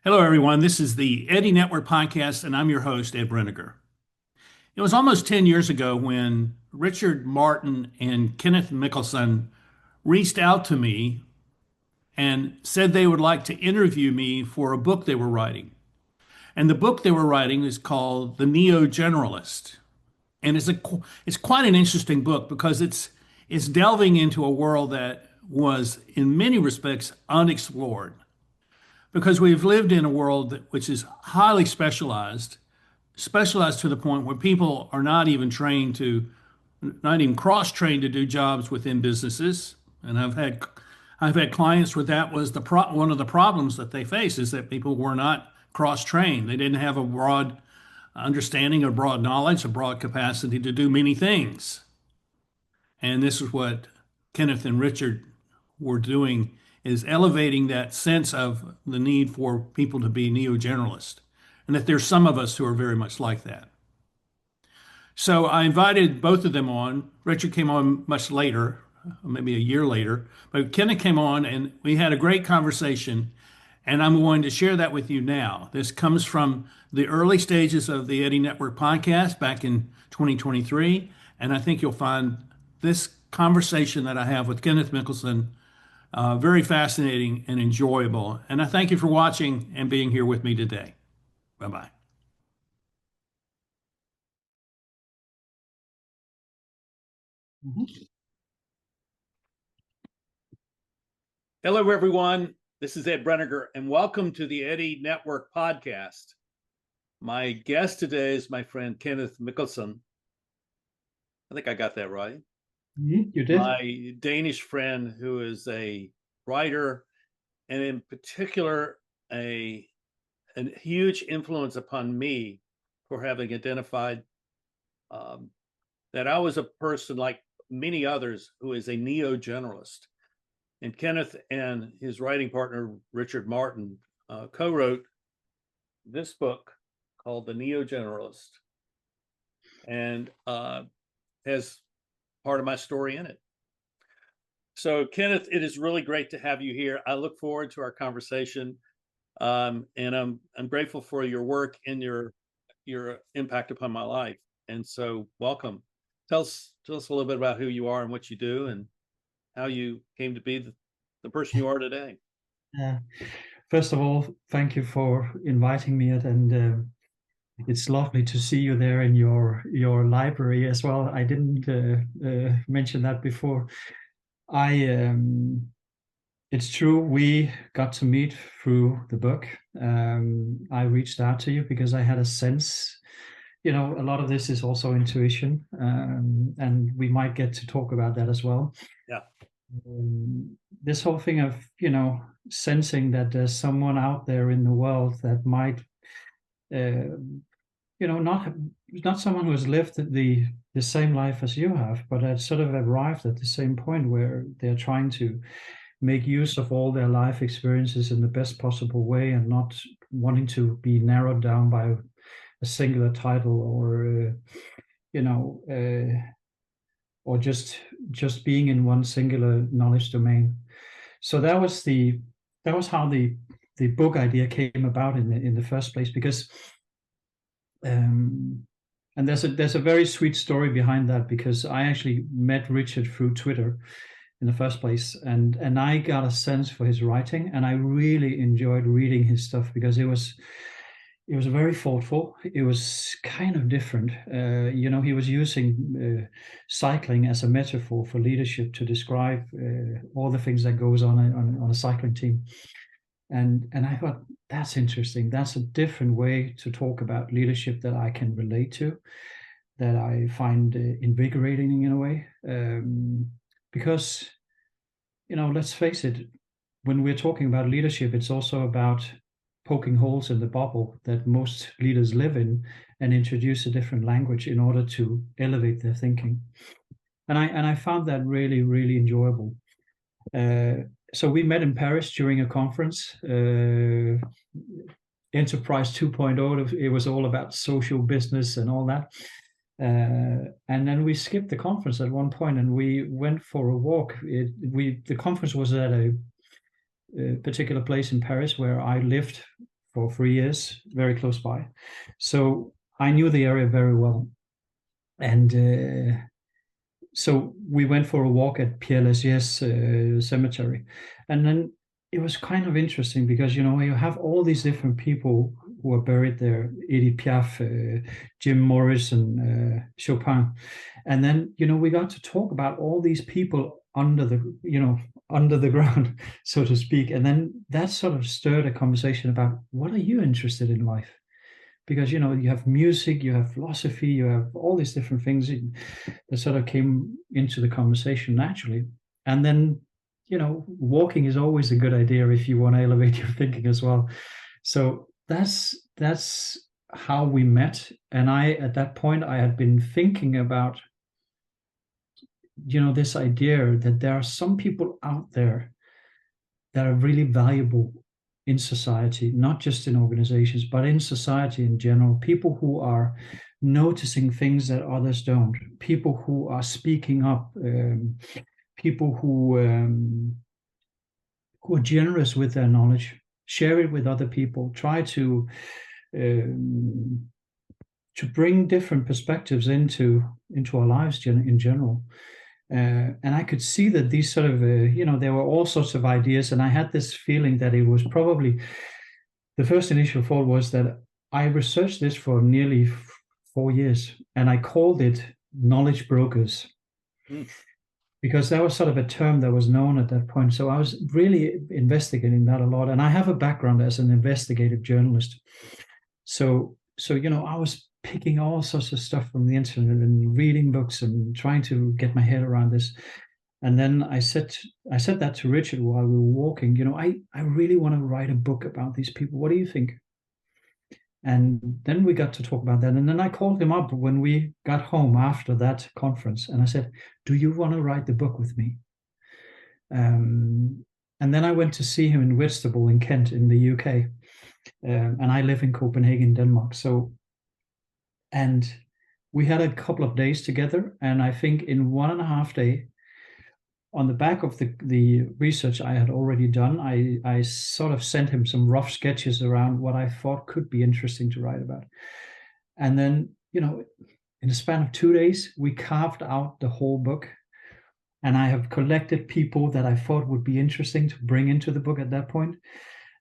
Hello, everyone. This is the Eddie Network Podcast, and I'm your host, Ed Breniger. It was almost 10 years ago when Richard Martin and Kenneth Mikkelsen reached out to me and said they would like to interview me for a book they were writing. And the book they were writing is called The Neo-Generalist. And it's quite an interesting book because it's delving into a world that was, in many respects, unexplored. Because we've lived in a world which is highly specialized to the point where people are not even cross-trained to do jobs within businesses. And I've had clients where that was one of the problems that they face is that people were not cross-trained. They didn't have a broad understanding, a broad knowledge, a broad capacity to do many things. And this is what Kenneth and Richard were doing, is elevating that sense of the need for people to be neo-generalist, and that there's some of us who are very much like that. So I invited both of them on. Richard came on much later, maybe a year later, but Kenneth came on and we had a great conversation, and I'm going to share that with you now. This comes from the early stages of the Eddie Network podcast back in 2023, and I think you'll find this conversation that I have with Kenneth Mikkelsen very fascinating and enjoyable. And I thank you for watching and being here with me today. Bye-bye. Hello, everyone. This is Ed Breniger, and welcome to the Eddie Network podcast. My guest today is my friend Kenneth Mikkelsen. I think I got that right. You did. My Danish friend who is a writer, and in particular, a huge influence upon me for having identified that I was a person like many others who is a neo-generalist. And Kenneth and his writing partner, Richard Martin, co-wrote this book called The Neo-Generalist, and has part of my story in it. So, Kenneth, it is really great to have you here. I look forward to our conversation, and I'm grateful for your work and your impact upon my life. And so, welcome. Tell us a little bit about who you are and what you do, and how you came to be the person you are today. First of all, thank you for inviting me, and it's lovely to see you there in your library as well. I didn't mention that before. It's true, we got to meet through the book. I reached out to you because I had a sense, a lot of this is also intuition, and we might get to talk about that as well. Yeah. This whole thing of, sensing that there's someone out there in the world that might, not someone who has lived the same life as you have, but had sort of arrived at the same point where they're trying to make use of all their life experiences in the best possible way, and not wanting to be narrowed down by a singular title, or just being in one singular knowledge domain. So that was how the book idea came about in the first place, because and there's a very sweet story behind that, because I actually met Richard through Twitter in the first place, and I got a sense for his writing, and I really enjoyed reading his stuff because it was very thoughtful. It was kind of different. He was using cycling as a metaphor for leadership to describe all the things that goes on a cycling team. And I thought, that's interesting. That's a different way to talk about leadership that I can relate to, that I find invigorating in a way. Because, let's face it, when we're talking about leadership, it's also about poking holes in the bubble that most leaders live in, and introduce a different language in order to elevate their thinking. And I found that really, really enjoyable. So we met in Paris during a conference, Enterprise 2.0. It was all about social business and all that. And then we skipped the conference at one point, and we went for a walk. The conference was at a particular place in Paris where I lived for 3 years, very close by. So I knew the area very well. And so we went for a walk at Père Lachaise cemetery. And then it was kind of interesting because, you have all these different people who are buried there, Edith Piaf, Jim Morrison, Chopin. And then, we got to talk about all these people under the ground, so to speak. And then that sort of stirred a conversation about, what are you interested in life? Because, you have music, you have philosophy, you have all these different things that sort of came into the conversation naturally. And then, walking is always a good idea if you want to elevate your thinking as well. So that's how we met. And at that point, I had been thinking about, this idea that there are some people out there that are really valuable in society, not just in organizations, but in society in general. People who are noticing things that others don't, people who are speaking up, people who are generous with their knowledge, share it with other people, try to bring different perspectives into our lives in general. And I could see that these sort of, there were all sorts of ideas. And I had this feeling that it was probably, the first initial thought was that I researched this for nearly 4 years, and I called it knowledge brokers. Because that was sort of a term that was known at that point. So I was really investigating that a lot. And I have a background as an investigative journalist. So I was picking all sorts of stuff from the internet and reading books and trying to get my head around this. And then I said that to Richard while we were walking, I really want to write a book about these people. What do you think? And then we got to talk about that. And then I called him up when we got home after that conference. And I said, do you want to write the book with me? And then I went to see him in Whitstable in Kent in the UK. And I live in Copenhagen, Denmark. And we had a couple of days together. And I think in 1.5 days, on the back of the research I had already done, I sort of sent him some rough sketches around what I thought could be interesting to write about. And then, in the span of 2 days, we carved out the whole book. And I have collected people that I thought would be interesting to bring into the book at that point.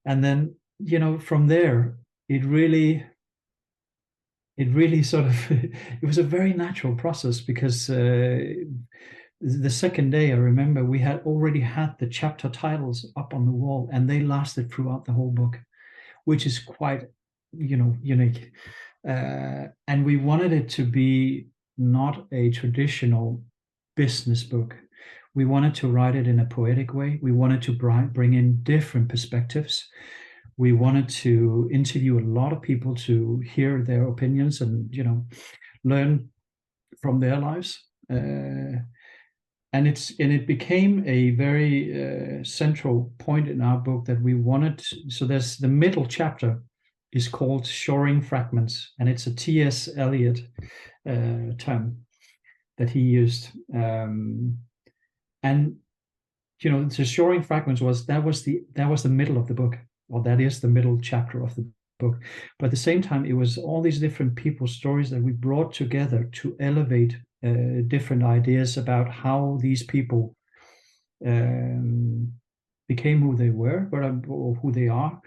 And then, from there, it really sort of, it was a very natural process because the second day, I remember we had already had the chapter titles up on the wall, and they lasted throughout the whole book, which is quite, unique. And we wanted it to be not a traditional business book. We wanted to write it in a poetic way. We wanted to bring in different perspectives. We wanted to interview a lot of people to hear their opinions and, learn from their lives. And it became a very central point in our book that we wanted. So there's the middle chapter is called Shoring Fragments, and it's a T.S. Eliot term that he used. And the Shoring Fragments was the middle of the book, or that is the middle chapter of the book. But at the same time, it was all these different people's stories that we brought together to elevate different ideas about how these people became who they were, or who they are,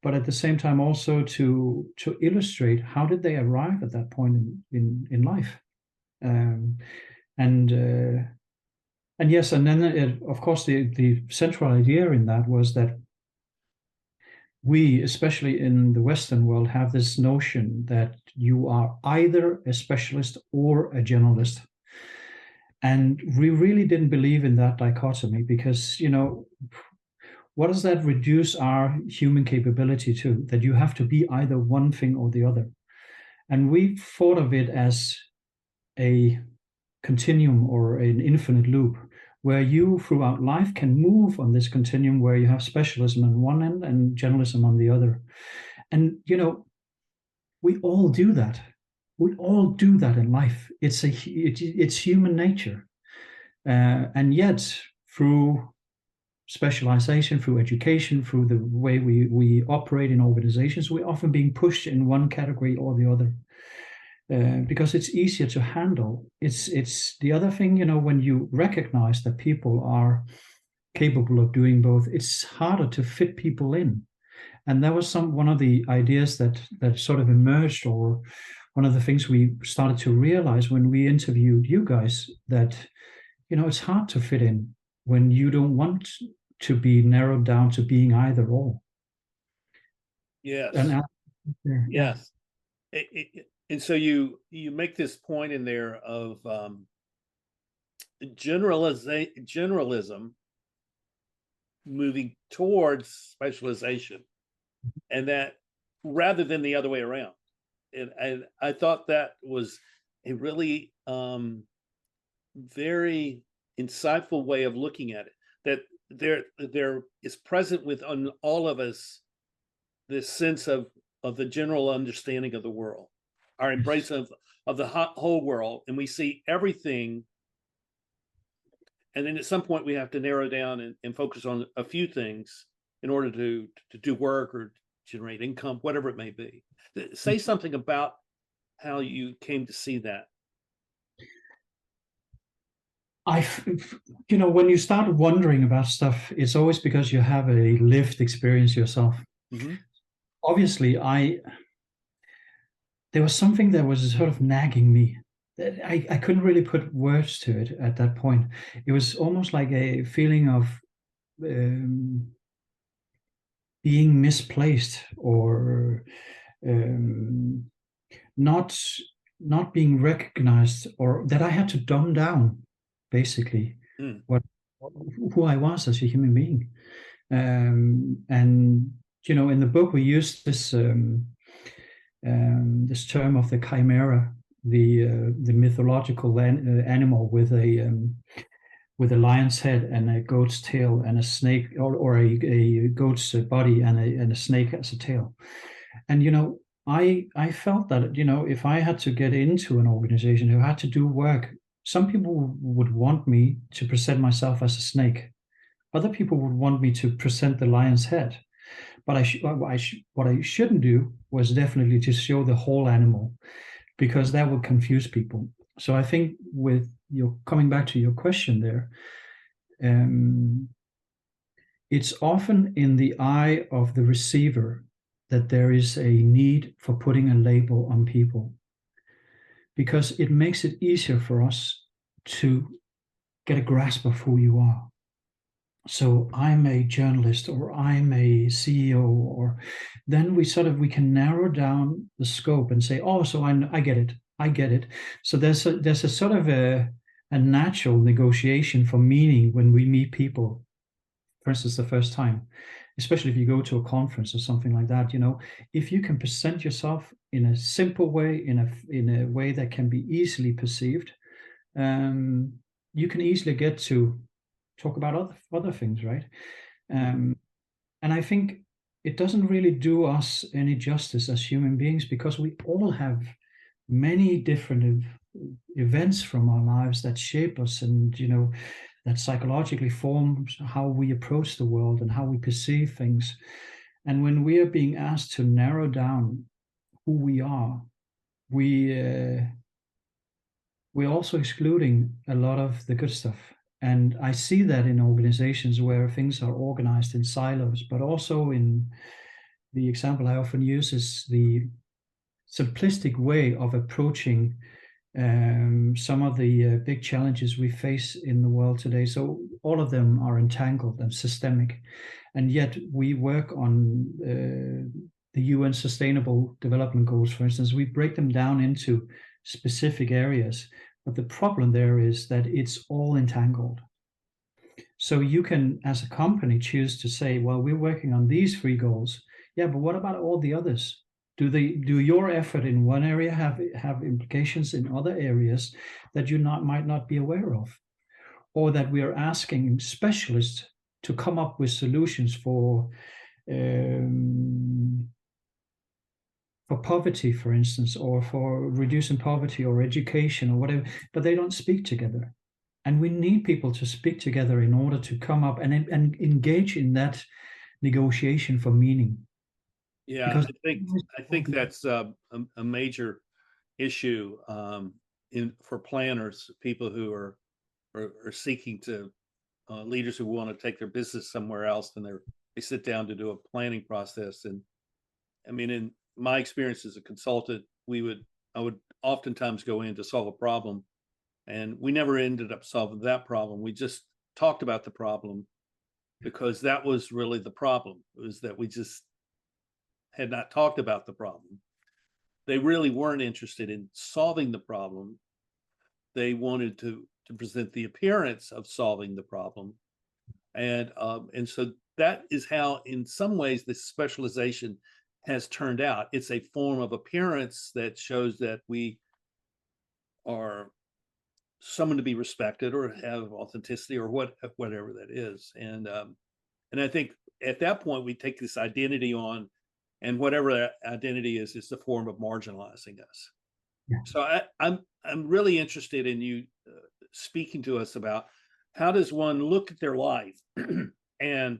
but at the same time also to illustrate how did they arrive at that point in life. And yes, and then of course the central idea in that was that we, especially in the Western world, have this notion that you are either a specialist or a generalist. And we really didn't believe in that dichotomy because, what does that reduce our human capability to? That you have to be either one thing or the other. And we thought of it as a continuum or an infinite loop, where you throughout life can move on this continuum where you have specialism on one end and generalism on the other. And, we all do that. We all do that in life. It's human nature. And yet through specialization, through education, through the way we operate in organizations, we're often being pushed in one category or the other. Because it's easier to handle. It's the other thing, when you recognize that people are capable of doing both, it's harder to fit people in. And that was one of the ideas that sort of emerged, or one of the things we started to realize when we interviewed you guys, that it's hard to fit in when you don't want to be narrowed down to being either or. Yes. And yes. And so you make this point in there of generalism moving towards specialization, and that rather than the other way around. And I thought that was a really very insightful way of looking at it, that there is present within all of us this sense of the general understanding of the world, our embrace of the whole world, and we see everything. And then at some point we have to narrow down and focus on a few things in order to do work or generate income, whatever it may be. Say something about how you came to see that. When you start wondering about stuff, it's always because you have a lived experience yourself. Mm-hmm. Obviously, there was something that was sort of nagging me. I couldn't really put words to it at that point. It was almost like a feeling of being misplaced, or not being recognized, or that I had to dumb down, basically, who I was as a human being. And in the book we used this this term of the chimera, the mythological animal with a lion's head and a goat's tail and a snake, or a goat's body and a snake as a tail. And I felt that if I had to get into an organization who had to do work, some people would want me to present myself as a snake. Other people would want me to present the lion's head. But what I shouldn't do was definitely to show the whole animal, because that would confuse people. So I think, with coming back to your question there, it's often in the eye of the receiver that there is a need for putting a label on people, because it makes it easier for us to get a grasp of who you are. So I'm a journalist, or I'm a CEO, or then we can narrow down the scope and say, oh, so I get it. So there's a sort of a natural negotiation for meaning when we meet people, for instance, the first time, especially if you go to a conference or something like that. If you can present yourself in a simple way, in a way that can be easily perceived, you can easily get to talk about other things, right? And I think it doesn't really do us any justice as human beings, because we all have many different events from our lives that shape us, and that psychologically forms how we approach the world and how we perceive things. And when we are being asked to narrow down who we are, we're also excluding a lot of the good stuff. And I see that in organizations where things are organized in silos, but also in the example I often use is the simplistic way of approaching some of the big challenges we face in the world today. So all of them are entangled and systemic. And yet we work on the UN Sustainable Development Goals, for instance. We break them down into specific areas. But the problem there is that it's all entangled. So you can, as a company, choose to say, well, we're working on these 3 goals. Yeah, but what about all the others? Do your effort in one area have implications in other areas that you might not be aware of? Or that we are asking specialists to come up with solutions for poverty, for instance, or for reducing poverty or education or whatever, but they don't speak together. And we need people to speak together in order to come up and engage in that negotiation for meaning. Yeah, Because I think that's a major issue for planners, people who are seeking to leaders who want to take their business somewhere else, and they sit down to do a planning process. And I mean, in my experience as a consultant, I would oftentimes go in to solve a problem, and we never ended up solving that problem. We just talked about the problem, because that was really the problem, was that we just had not talked about the problem. They really weren't interested in solving the problem. They wanted to present the appearance of solving the problem. And so that is how, in some ways, this specialization has turned out. It's a form of appearance that shows that we are someone to be respected or have authenticity or whatever that is. And I think at that point we take this identity on, and whatever that identity is the form of marginalizing us. Yeah. So I'm really interested in you speaking to us about how does one look at their life and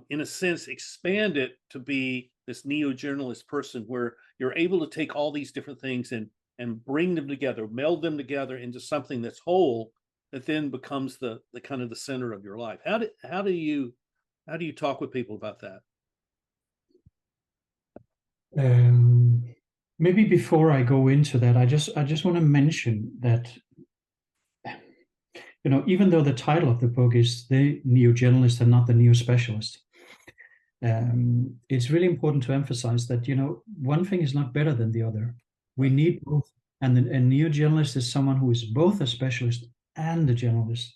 in a sense expand it to be this neo-generalist person, where you're able to take all these different things and bring them together, meld them together into something that's whole, that then becomes the kind of the center of your life. How do you talk with people about that? Maybe before I go into that, I just want to mention that, you know, even though the title of the book is The Neo-Generalist and not the Neo-Specialist, it's really important to emphasize that, you know, one thing is not better than the other. We need both. And a neo-generalist is someone who is both a specialist and a generalist.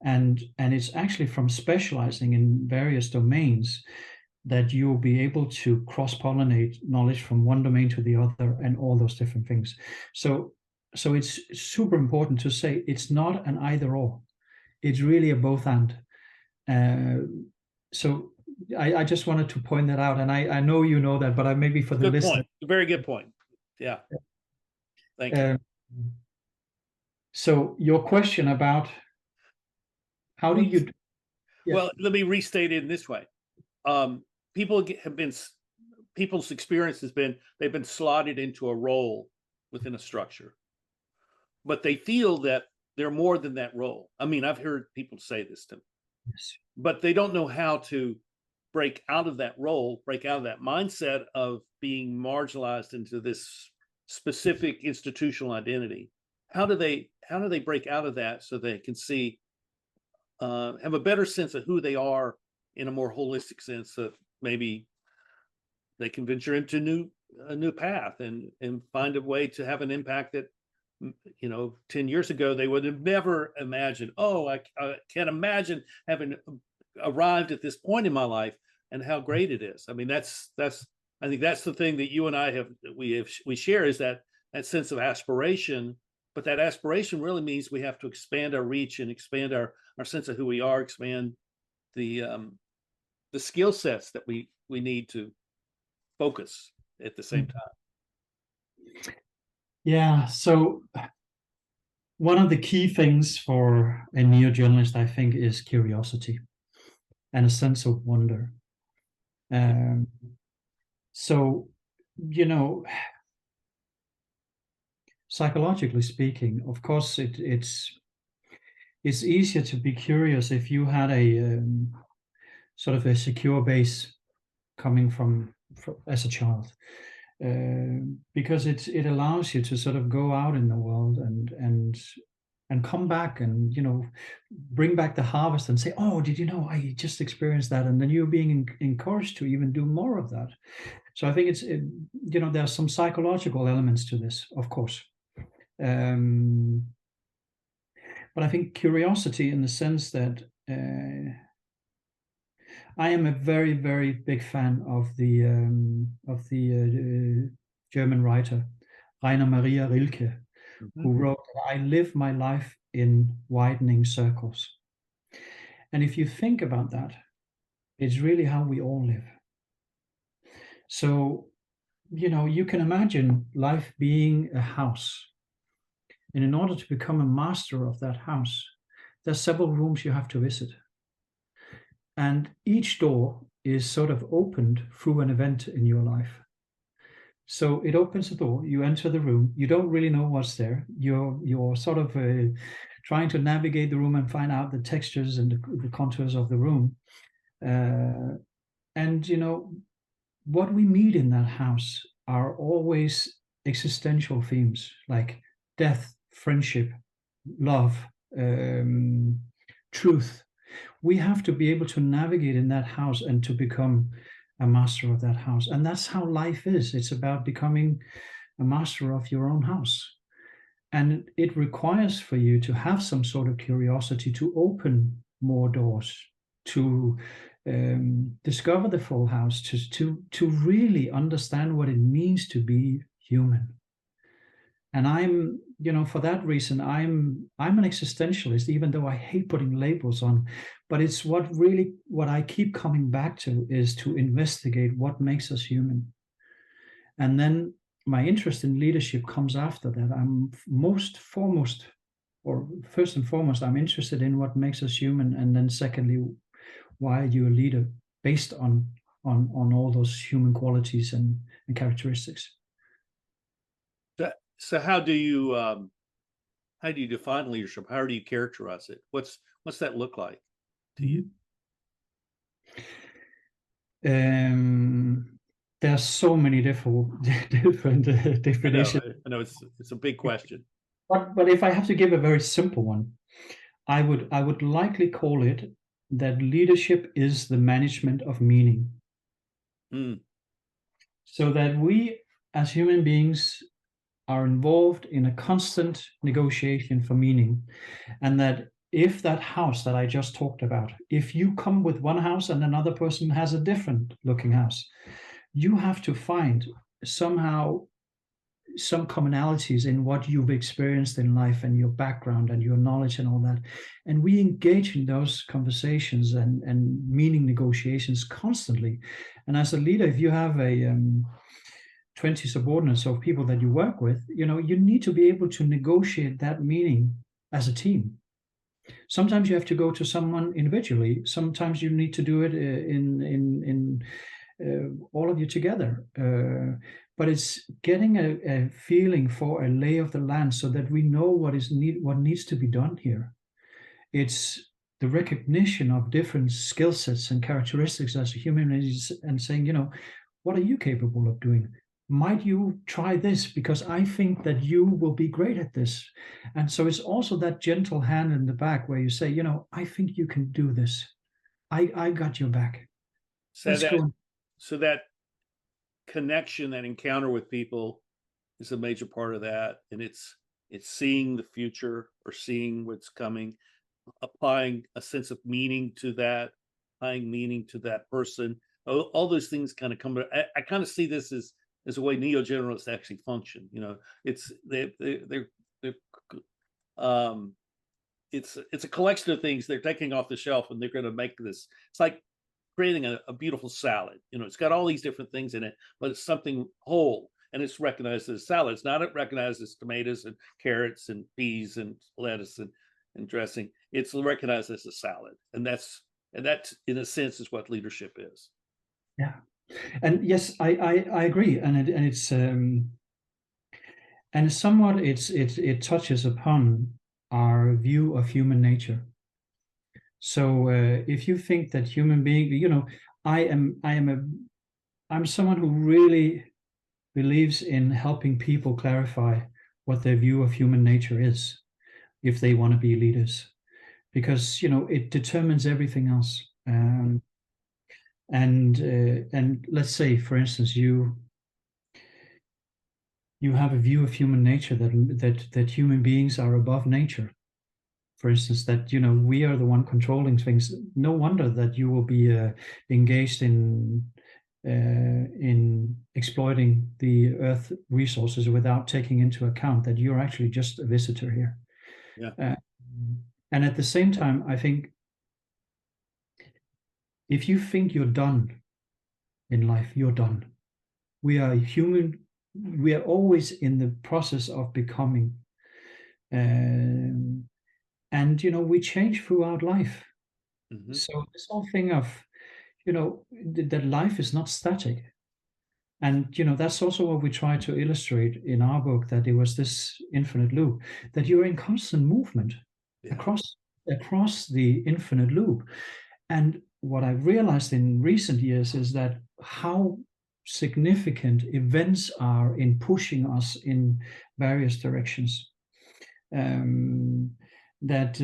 And it's actually from specializing in various domains that you'll be able to cross-pollinate knowledge from one domain to the other and all those different things. So it's super important to say it's not an either or. It's really a both and. So I just wanted to point that out, and I know you know that, but maybe for the listener. Very good point. Yeah. Thank you. So your question about how do you? Yeah. Well, let me restate it in this way. People's experience has been they've been slotted into a role within a structure, but they feel that they're more than that role. I mean, I've heard people say this to me, yes, but they don't know how to break out of that role, break out of that mindset of being marginalized into this specific institutional identity. How do they break out of that so they can see, have a better sense of who they are in a more holistic sense, that maybe they can venture into a new path and find a way to have an impact that, you know, 10 years ago they would have never imagined. Oh, I can't imagine having arrived at this point in my life and how great it is. I mean, I think that's the thing that you and I we share, is that sense of aspiration. But that aspiration really means we have to expand our reach and expand our sense of who we are, expand the skill sets that we need to focus at the same time. Yeah. So one of the key things for a neo-generalist, I think, is curiosity and a sense of wonder. So, you know, psychologically speaking, of course, it's easier to be curious if you had a sort of a secure base coming from as a child, because it allows you to sort of go out in the world and come back and, you know, bring back the harvest and say, oh, did you know I just experienced that? And then you're being encouraged to even do more of that. So I think you know, there are some psychological elements to this, of course. But I think curiosity, in the sense that I am a very, very big fan of the German writer Rainer Maria Rilke, who wrote, "I live my life in widening circles." And if you think about that, it's really how we all live. So, you know, you can imagine life being a house And in order to become a master of that house, there's several rooms you have to visit. And each door is sort of opened through an event in your life. So it opens the door, you enter the room, you don't really know what's there. You're sort of trying to navigate the room and find out the textures and the contours of the room. And you know, what we meet in that house are always existential themes like death, friendship, love, truth. We have to be able to navigate in that house and to become a master of that house. And that's how life is. It's about becoming a master of your own house. And it requires for you to have some sort of curiosity to open more doors, to discover the full house, to really understand what it means to be human. And I'm, you know, for that reason, I'm an existentialist, even though I hate putting labels on. But it's what I keep coming back to is to investigate what makes us human. And then my interest in leadership comes after that. I'm first and foremost, I'm interested in what makes us human. And then secondly, why are you a leader based on all those human qualities and characteristics? So how do you define leadership? How do you characterize it? What's that look like to you? There's so many different definitions. I know it's a big question. But if I have to give a very simple one, I would likely call it that leadership is the management of meaning. So that we as human beings are involved in a constant negotiation for meaning. And that if that house that I just talked about, if you come with one house and another person has a different looking house, you have to find somehow some commonalities in what you've experienced in life and your background and your knowledge and all that. And we engage in those conversations and meaning negotiations constantly. And as a leader, if you have a 20 subordinates or people that you work with, you know, you need to be able to negotiate that meaning as a team. Sometimes you have to go to someone individually. Sometimes you need to do it in all of you together. But it's getting a feeling for a lay of the land so that we know what needs to be done here. It's the recognition of different skill sets and characteristics as a human and saying, you know, what are you capable of doing? Might you try this because I think that you will be great at this. And so it's also that gentle hand in the back where you say, you know, I think you can do this. I got your back. So that connection, that encounter with people is a major part of that. And it's seeing the future or seeing what's coming, applying a sense of meaning to that, applying meaning to that person. All those things kind of come. I kind of see this as a way Neo-Generalists actually function. You know, it's a collection of things they're taking off the shelf and they're going to make this. It's like creating a beautiful salad. You know, it's got all these different things in it, but it's something whole, and it's recognized as salad. It's not recognized as tomatoes and carrots and peas and lettuce and dressing. It's recognized as a salad, and that in a sense is what leadership is. Yeah. And yes, I agree, and somewhat it touches upon our view of human nature. So if you think that human being, you know, I'm someone who really believes in helping people clarify what their view of human nature is, if they want to be leaders, because you know it determines everything else. And let's say, for instance, you have a view of human nature that human beings are above nature. For instance, that you know we are the one controlling things. No wonder that you will be engaged in exploiting the Earth resources without taking into account that you're actually just a visitor here. Yeah. And at the same time, I think if you think you're done in life, you're done. We are human. We are always in the process of becoming. And we change throughout life. Mhm. So this whole thing of that life is not static. And that's also what we try to illustrate in our book, that it was this infinite loop, that you're in constant movement Yeah. across the infinite loop. And what I've realized in recent years is that how significant events are in pushing us in various directions. That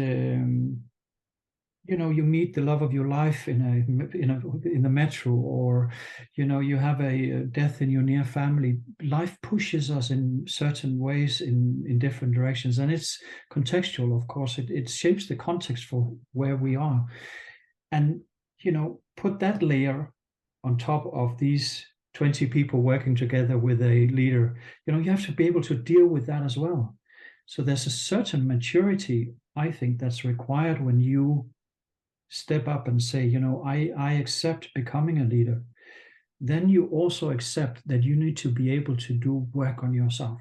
you meet the love of your life in the metro, or you have a death in your near family. Life pushes us in certain ways in different directions, and it's contextual, of course. It shapes the context for where we are, and put that layer on top of these 20 people working together with a leader. You have to be able to deal with that as well. So there's a certain maturity, I think, that's required when you step up and say, I accept becoming a leader. Then you also accept that you need to be able to do work on yourself.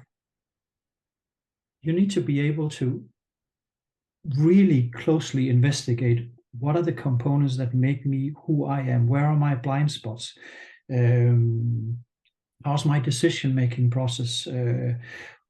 You need to be able to really closely investigate what are the components that make me who I am, where are my blind spots, how's my decision-making process,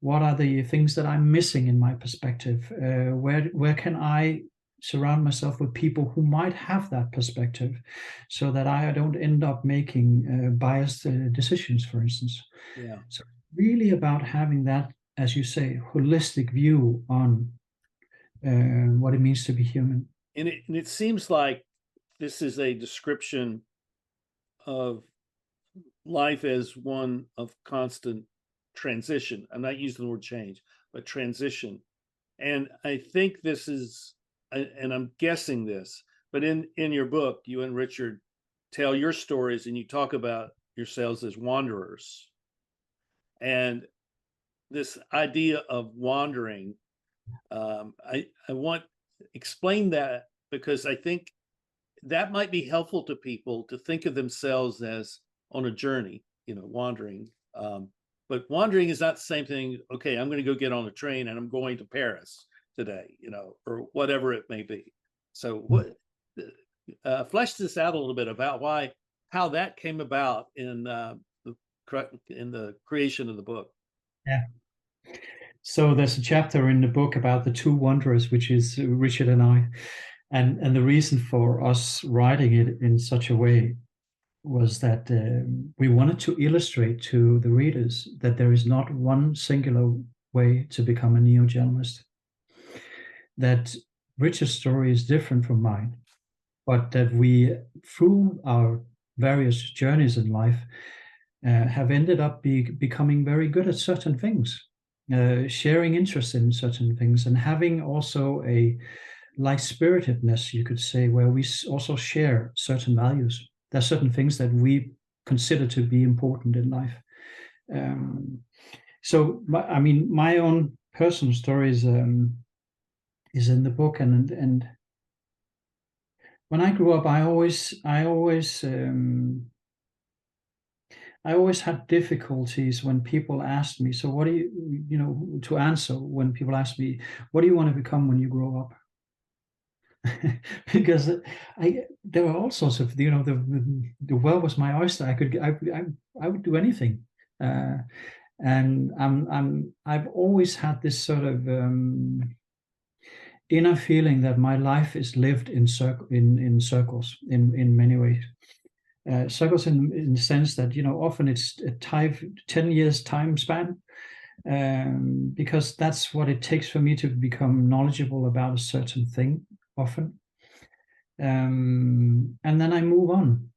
what are the things that I'm missing in my perspective, where can I surround myself with people who might have that perspective, so that I don't end up making biased decisions, for instance. Yeah. So really about having that, as you say, holistic view on what it means to be human. And it seems like this is a description of life as one of constant transition. I'm not using the word change, but transition. And I think this is, and I'm guessing this, but in your book, you and Richard tell your stories, and you talk about yourselves as wanderers. And this idea of wandering, I want explain that, because I think that might be helpful to people to think of themselves as on a journey, wandering. But wandering is not the same thing. Okay, I'm going to go get on a train and I'm going to Paris today, or whatever it may be. So what flesh this out a little bit about how that came about in the creation of the book. Yeah. So there's a chapter in the book about the two wanderers, which is Richard and I. And the reason for us writing it in such a way was that we wanted to illustrate to the readers that there is not one singular way to become a neo-generalist. That Richard's story is different from mine, but that we, through our various journeys in life, have ended up becoming very good at certain things, sharing interest in certain things, and having also a like-spiritedness, you could say, where we also share certain values. There are certain things that we consider to be important in life. So, my own personal story is in the book, and when I grew up, I always had difficulties when people asked me, so what do you, to answer when people ask me, what do you want to become when you grow up? Because there were all sorts of, the world was my oyster. I would do anything, and I've always had this sort of inner feeling that my life is lived in circles in many ways. Circles in the sense that often it's a 10 years time span, because that's what it takes for me to become knowledgeable about a certain thing often, and then I move on.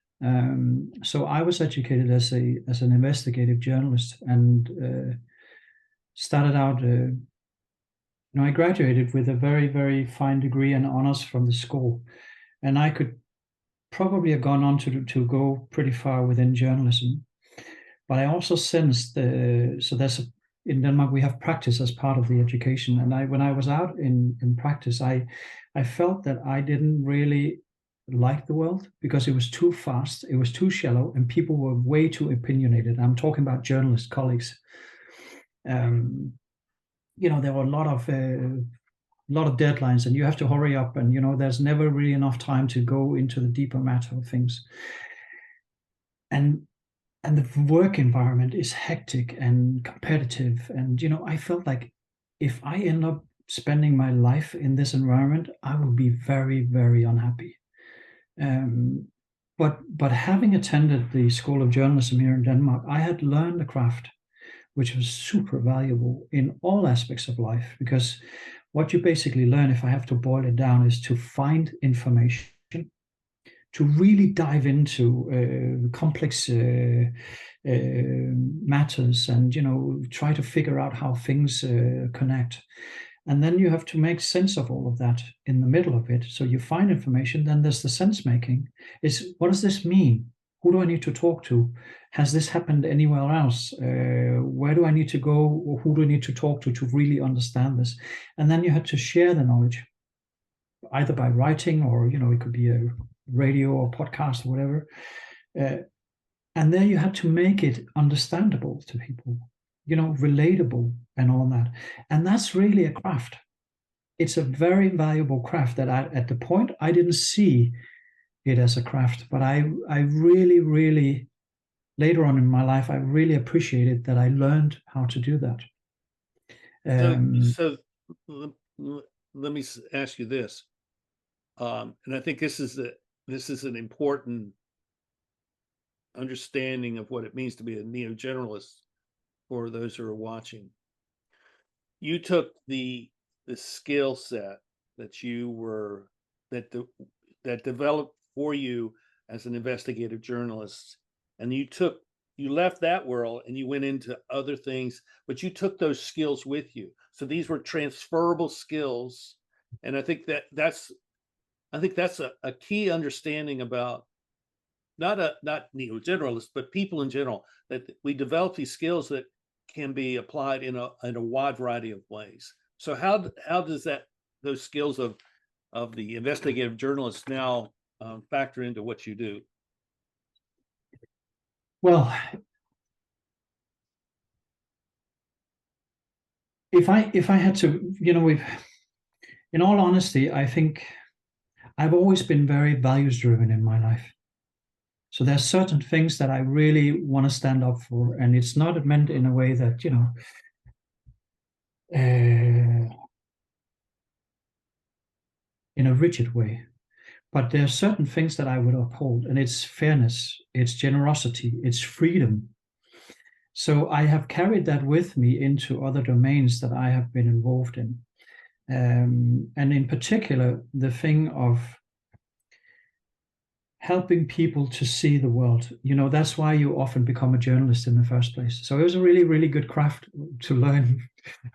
So I was educated as an investigative journalist, and started out. I graduated with a very, very fine degree and honors from the school, and I could probably have gone on to go pretty far within journalism. But I also sensed in Denmark we have practice as part of the education, and when I was out in practice, I felt that I didn't really like the world because it was too fast, it was too shallow, and people were way too opinionated. I'm talking about journalist colleagues. there were a lot of deadlines, and you have to hurry up, and there's never really enough time to go into the deeper matter of things. And the work environment is hectic and competitive, and I felt like if I end up spending my life in this environment, I would be very, very unhappy. But having attended the School of Journalism here in Denmark, I had learned the craft, which was super valuable in all aspects of life, because what you basically learn, if I have to boil it down, is to find information, to really dive into complex matters, and try to figure out how things connect. And then you have to make sense of all of that in the middle of it. So you find information, then there's the sense making. Is, what does this mean? Who do I need to talk to? Has this happened anywhere else? Where do I need to go? Or who do I need to talk to really understand this? And then you had to share the knowledge, either by writing, or it could be a radio or podcast or whatever. And there you had to make it understandable to people, relatable and all that. And that's really a craft. It's a very valuable craft that at the point I didn't see it as a craft, but I really, really, later on in my life, I really appreciated that I learned how to do that. So let me ask you this, and I think this is an important understanding of what it means to be a neo-generalist for those who are watching. You took the skill set that that developed for you as an investigative journalist, and you left that world and you went into other things, but you took those skills with you. So these were transferable skills, and I think that's a key understanding about not neo-generalists, but people in general, that we develop these skills that can be applied in a wide variety of ways. So how does those skills of the investigative journalist now factor into what you do? Well, if I had to, in all honesty, I think I've always been very values driven in my life. So there's certain things that I really want to stand up for, and it's not meant in a way that, in a rigid way. But there are certain things that I would uphold, and it's fairness, it's generosity, it's freedom. So I have carried that with me into other domains that I have been involved in. And in particular, the thing of helping people to see the world. That's why you often become a journalist in the first place. So it was a really, really good craft to learn.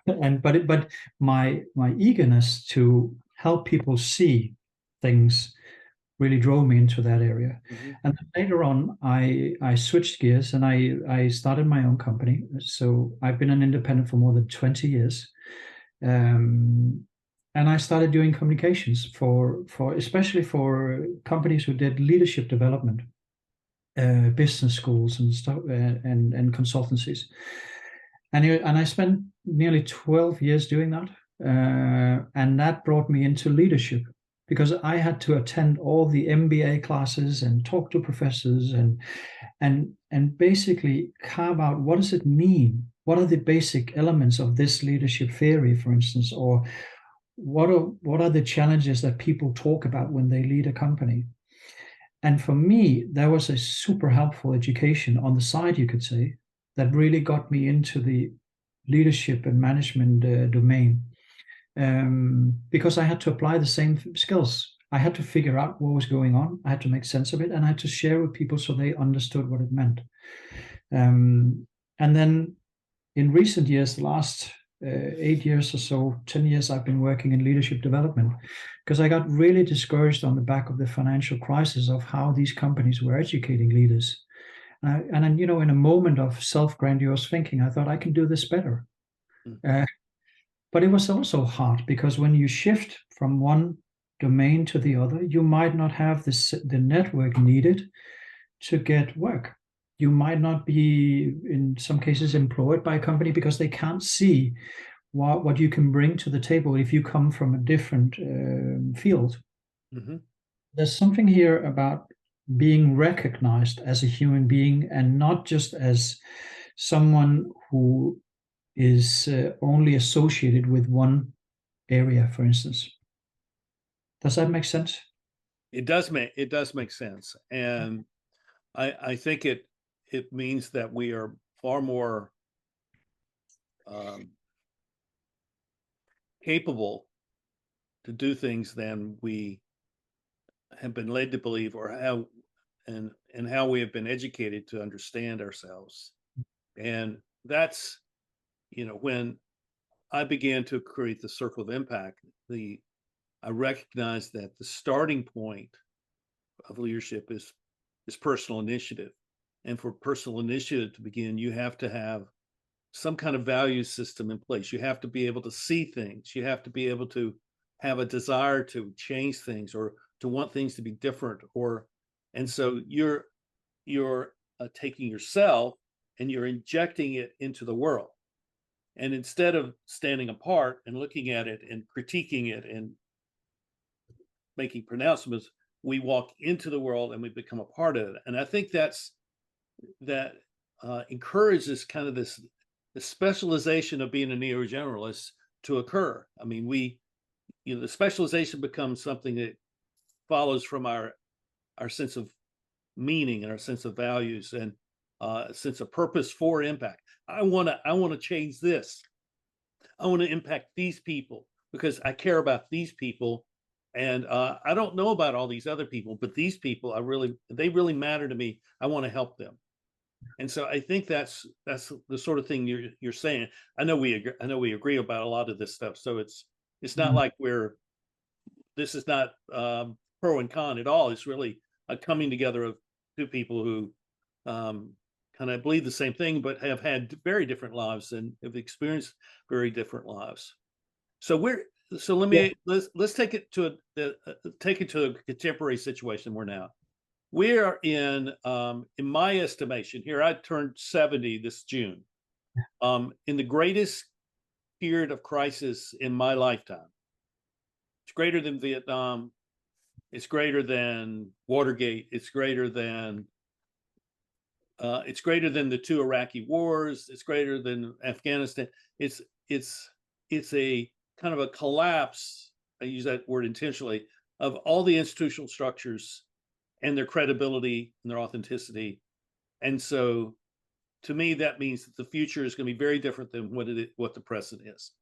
But my eagerness to help people see things really drove me into that area. Mm-hmm. And later on, I switched gears and I started my own company. So I've been an independent for more than 20 years. And I started doing communications for especially for companies who did leadership development, business schools and stuff, and consultancies. And I spent nearly 12 years doing that. And that brought me into leadership, because I had to attend all the MBA classes and talk to professors and basically carve out, what does it mean? What are the basic elements of this leadership theory, for instance, or what are the challenges that people talk about when they lead a company? And for me, that was a super helpful education on the side, you could say, that really got me into the leadership and management domain. Because I had to apply the same skills. I had to figure out what was going on. I had to make sense of it, and I had to share with people so they understood what it meant. And then in recent years, the last 8 years or so, 10 years, I've been working in leadership development, because I got really discouraged on the back of the financial crisis of how these companies were educating leaders. And then, in a moment of self-grandiose thinking, I thought I can do this better. But it was also hard, because when you shift from one domain to the other, you might not have the network needed to get work. You might not be, in some cases, employed by a company because they can't see what you can bring to the table if you come from a different field. Mm-hmm. There's something here about being recognized as a human being and not just as someone who is only associated with one area, for instance. Does that make sense? It does make sense, and I think it means that we are far more capable to do things than we have been led to believe, or how how we have been educated to understand ourselves. And that's, when I began to create the circle of impact, I recognized that the starting point of leadership is personal initiative. And for personal initiative to begin, you have to have some kind of value system in place. You have to be able to see things. You have to be able to have a desire to change things, or to want things to be different. And so you're taking yourself and you're injecting it into the world. And instead of standing apart and looking at it and critiquing it and making pronouncements, we walk into the world and we become a part of it. And I think that encourages kind of the specialization of being a neo-generalist to occur. I mean, the specialization becomes something that follows from our sense of meaning and our sense of values and a sense of purpose for impact. I want to change this. I want to impact these people because I care about these people. And I don't know about all these other people, but these people, they really matter to me. I want to help them. And so I think that's the sort of thing you're saying. I know we agree about a lot of this stuff. So it's not like this is not pro and con at all. It's really a coming together of two people who kind of believe the same thing, but have had very different lives and have experienced very different lives. So let's take it to a contemporary situation we're now. We are in my estimation here, I turned 70 this June, in the greatest period of crisis in my lifetime. It's greater than Vietnam. It's greater than Watergate. It's greater than the two Iraqi wars. It's greater than Afghanistan. It's a kind of a collapse, I use that word intentionally, of all the institutional structures and their credibility and their authenticity. And so to me, that means that the future is going to be very different than what the present is.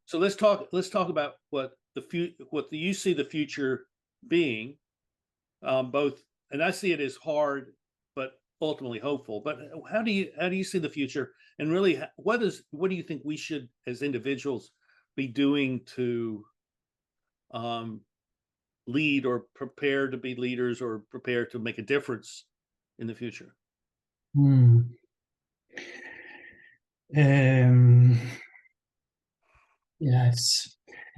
So let's talk about what you see the future being, both, and I see it as hard but ultimately hopeful. But how do you see the future, and really what do you think we should as individuals be doing to lead, or prepare to be leaders, or prepare to make a difference in the future? Yeah,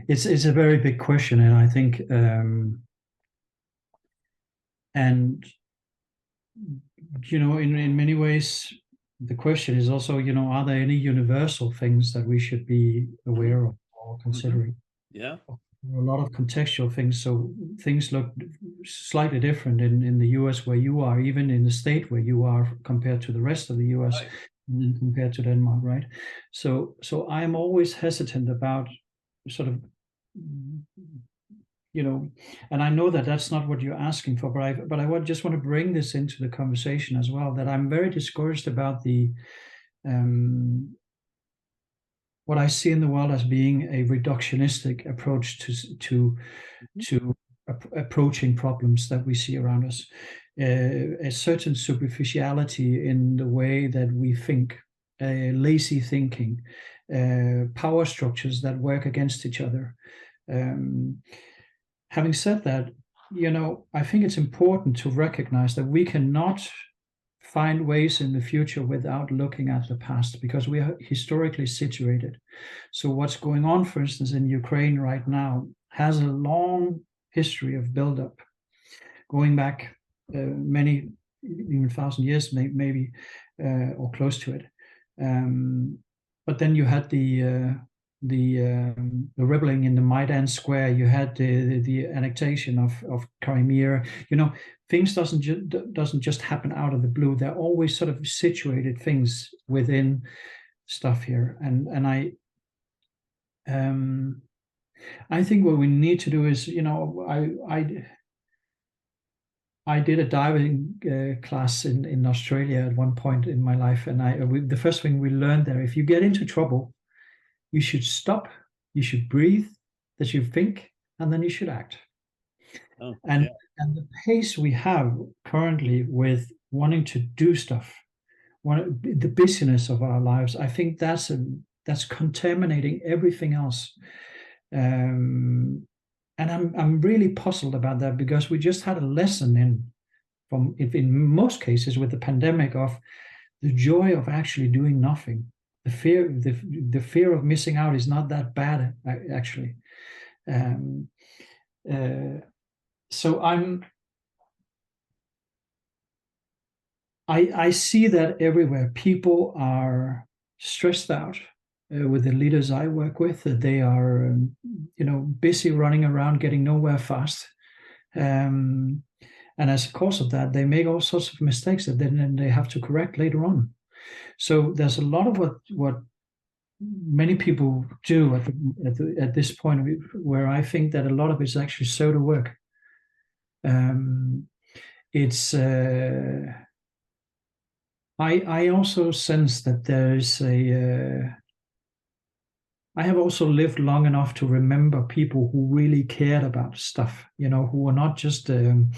it's a very big question, and I think and in many ways the question is also, are there any universal things that we should be aware of or considering? Yeah. A lot of contextual things, so things look slightly different in the US where you are, even in the state where you are, compared to the rest of the US. Right. And then compared to Denmark, right? So I'm always hesitant about sort of, and I know that that's not what you're asking for, but I just want to bring this into the conversation as well, that I'm very discouraged about the what I see in the world as being a reductionistic approach to approaching problems that we see around us. A certain superficiality in the way that we think, lazy thinking, power structures that work against each other. Having said that, I think it's important to recognize that we cannot find ways in the future without looking at the past, because we are historically situated. So what's going on, for instance, in Ukraine right now has a long history of buildup, going back many, even 1,000 years, maybe, or close to it. but then you had the rebelling in the Maidan Square. You had the annexation of Crimea. You know, things doesn't just happen out of the blue. They're always sort of situated things within stuff here, and I think what we need to do is, you know, I did a diving class in Australia at one point in my life, and the first thing we learned there, if you get into trouble, you should stop, you should breathe, that you think, and then you should act. Oh, and yeah. and the pace we have currently with wanting to do stuff, the busyness of our lives, I think that's contaminating everything else. And I'm really puzzled about that, because we just had a lesson in most cases with the pandemic of the joy of actually doing nothing. The fear of missing out is not that bad, actually. So I see that everywhere. People are stressed out with the leaders I work with. That they are, you know, busy running around, getting nowhere fast. And as a cause of that, they make all sorts of mistakes that then they have to correct later on. So there's a lot of what many people do at this point, where I think that a lot of it's actually pseudo work. It's I also sense that there's I have also lived long enough to remember people who really cared about stuff, you know, who were not just in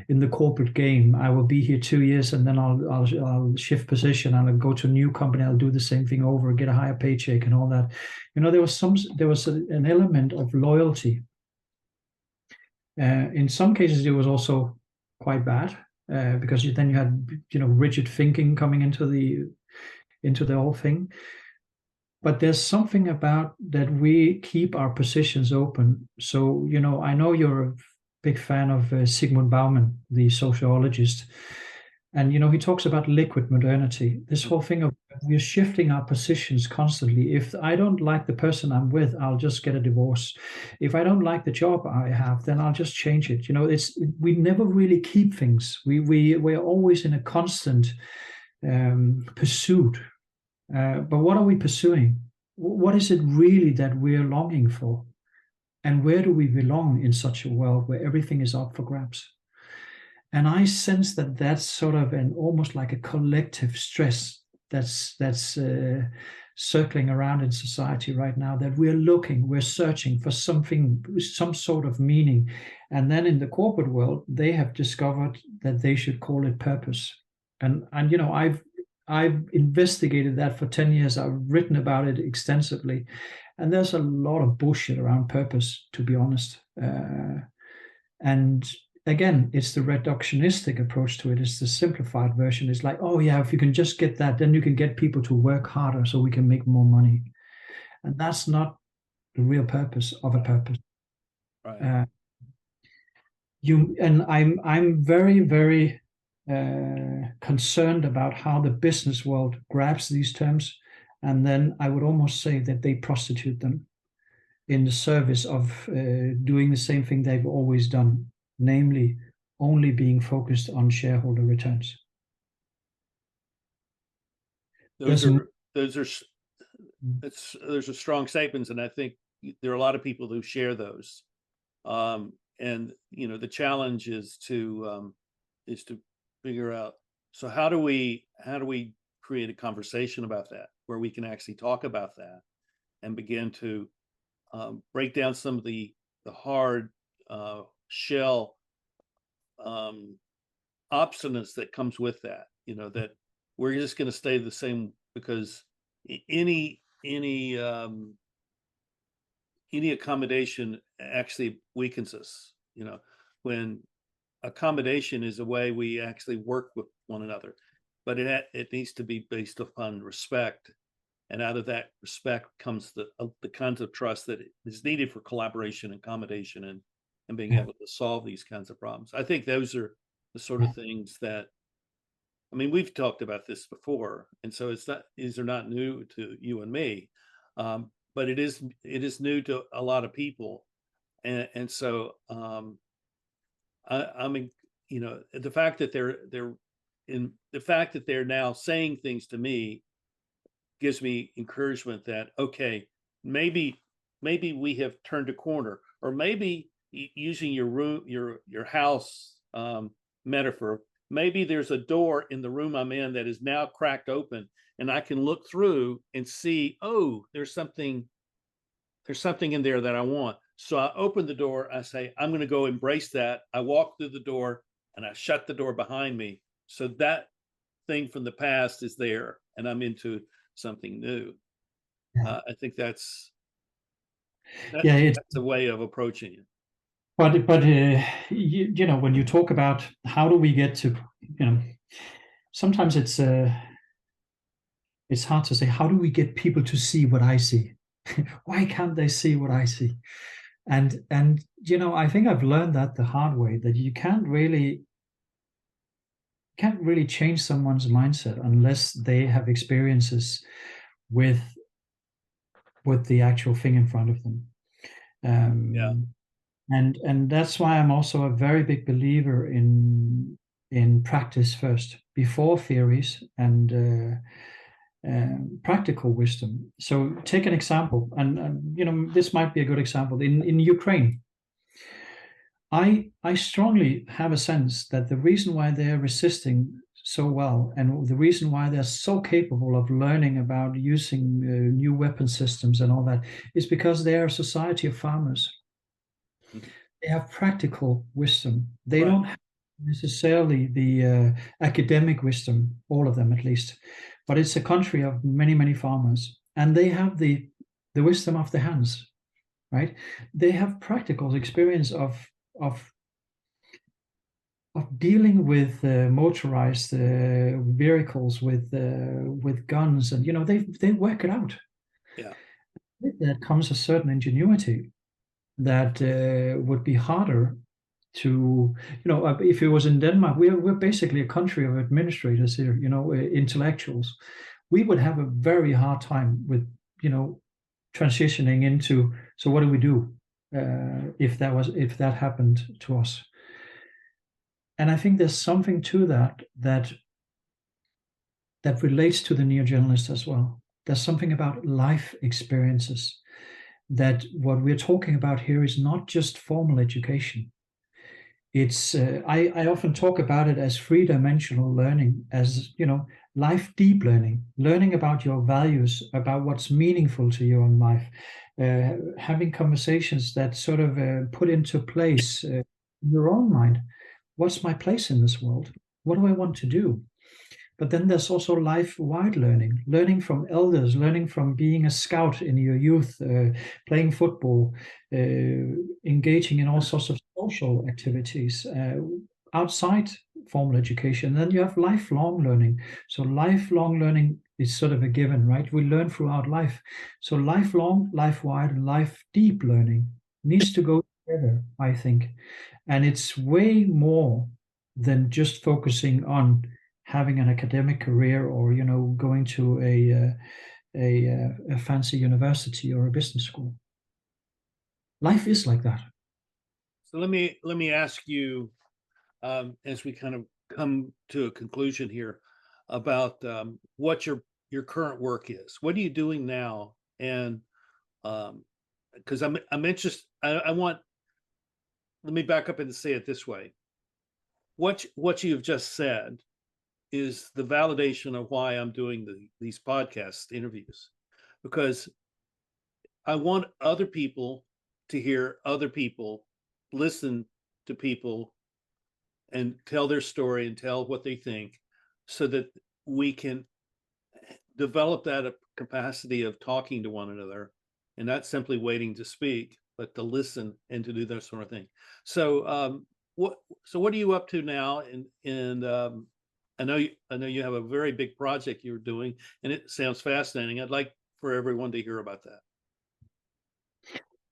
the corporate game. I will be here 2 years and then I'll shift position. I'll go to a new company. I'll do the same thing over, get a higher paycheck and all that. You know, there was an element of loyalty. In some cases, it was also quite bad because then you had, you know, rigid thinking coming into the whole thing. But there's something about that we keep our positions open. So, you know, I know you're a big fan of Sigmund Bauman, the sociologist. And, you know, he talks about liquid modernity, this whole thing of we're shifting our positions constantly. If I don't like the person I'm with, I'll just get a divorce. If I don't like the job I have, then I'll just change it. You know, we never really keep things. We're always in a constant pursuit. But what are we pursuing? What is it really that we're longing for? And where do we belong in such a world where everything is up for grabs? And I sense that that's sort of almost like a collective stress that's circling around in society right now, that we're searching for something, some sort of meaning. And then in the corporate world, they have discovered that they should call it purpose. And you know, I've investigated that for 10 years. I've written about it extensively. And there's a lot of bullshit around purpose, to be honest. And again, it's the reductionistic approach to it. It's the simplified version. It's like, oh yeah, if you can just get that, then you can get people to work harder so we can make more money. And that's not the real purpose of a purpose. Right. I'm very, very concerned about how the business world grabs these terms, and then I would almost say that they prostitute them in the service of doing the same thing they've always done, namely only being focused on shareholder returns. Those are strong statements, and I think there are a lot of people who share those. And you know, the challenge is to figure out, so how do we create a conversation about that, where we can actually talk about that and begin to break down some of the hard shell obstinance that comes with that, you know, that we're just going to stay the same, because any accommodation actually weakens us. You know, when accommodation is a way we actually work with one another, but it needs to be based upon respect, and out of that respect comes the kinds of trust that is needed for collaboration and accommodation and being able to solve these kinds of problems. I think those are the sort of things that I mean, we've talked about this before, and so these are not new to you and me, but it is new to a lot of people, and so I mean, you know, the fact that they're now saying things to me gives me encouragement that, okay, maybe we have turned a corner, or maybe using your house metaphor, maybe there's a door in the room I'm in that is now cracked open, and I can look through and see, oh, there's something in there that I want. So I open the door, I say, I'm going to go embrace that. I walk through the door and I shut the door behind me. So that thing from the past is there, and I'm into something new. Yeah. I think that's it's a way of approaching it. but you know, when you talk about how do we get to, you know, sometimes it's hard to say, how do we get people to see what I see? Why can't they see what I see? And you know, I think I've learned that the hard way, that you can't really change someone's mindset unless they have experiences with the actual thing in front of them. Yeah. And that's why I'm also a very big believer in practice first, before theories, and practical wisdom. So take an example, and you know, this might be a good example. In Ukraine, I strongly have a sense that the reason why they're resisting so well, and the reason why they're so capable of learning about using new weapon systems and all that, is because they are a society of farmers. Mhm. They have practical wisdom. They Right. don't have necessarily the academic wisdom, all of them at least, but it's a country of many farmers, and they have the wisdom of the hands, right? They have practical experience of dealing with motorized vehicles with guns, and you know, they work it out. Yeah. With that comes a certain ingenuity that would be harder to, you know, if it was in Denmark, we're basically a country of administrators here, you know, intellectuals. We would have a very hard time with, you know, transitioning into, so what do we do if that happened to us? And I think there's something to that relates to the neo-generalist as well. There's something about life experiences, that what we're talking about here is not just formal education. It's I often talk about it as three-dimensional learning, as, you know, life deep learning about your values, about what's meaningful to you in life, having conversations that sort of put into place your own mind. What's my place in this world? What do I want to do? But then there's also life-wide learning from elders, learning from being a scout in your youth, playing football, engaging in all sorts of social activities outside formal education. And then you have lifelong learning. So lifelong learning is sort of a given, right? We learn throughout life. So lifelong, life-wide, and life-deep learning needs to go together, I think. And it's way more than just focusing on having an academic career, or, you know, going to a fancy university or a business school. Life is like that. So let me ask you, as we kind of come to a conclusion here, about what your current work is. What are you doing now? And because I'm interested, I want, let me back up and say it this way. What you've just said is the validation of why I'm doing these podcast interviews, because I want other people to hear other people, listen to people, and tell their story and tell what they think, so that we can develop that capacity of talking to one another, and not simply waiting to speak, but to listen and to do that sort of thing. So what are you up to now? And I know you have a very big project you're doing, and it sounds fascinating. I'd like for everyone to hear about that.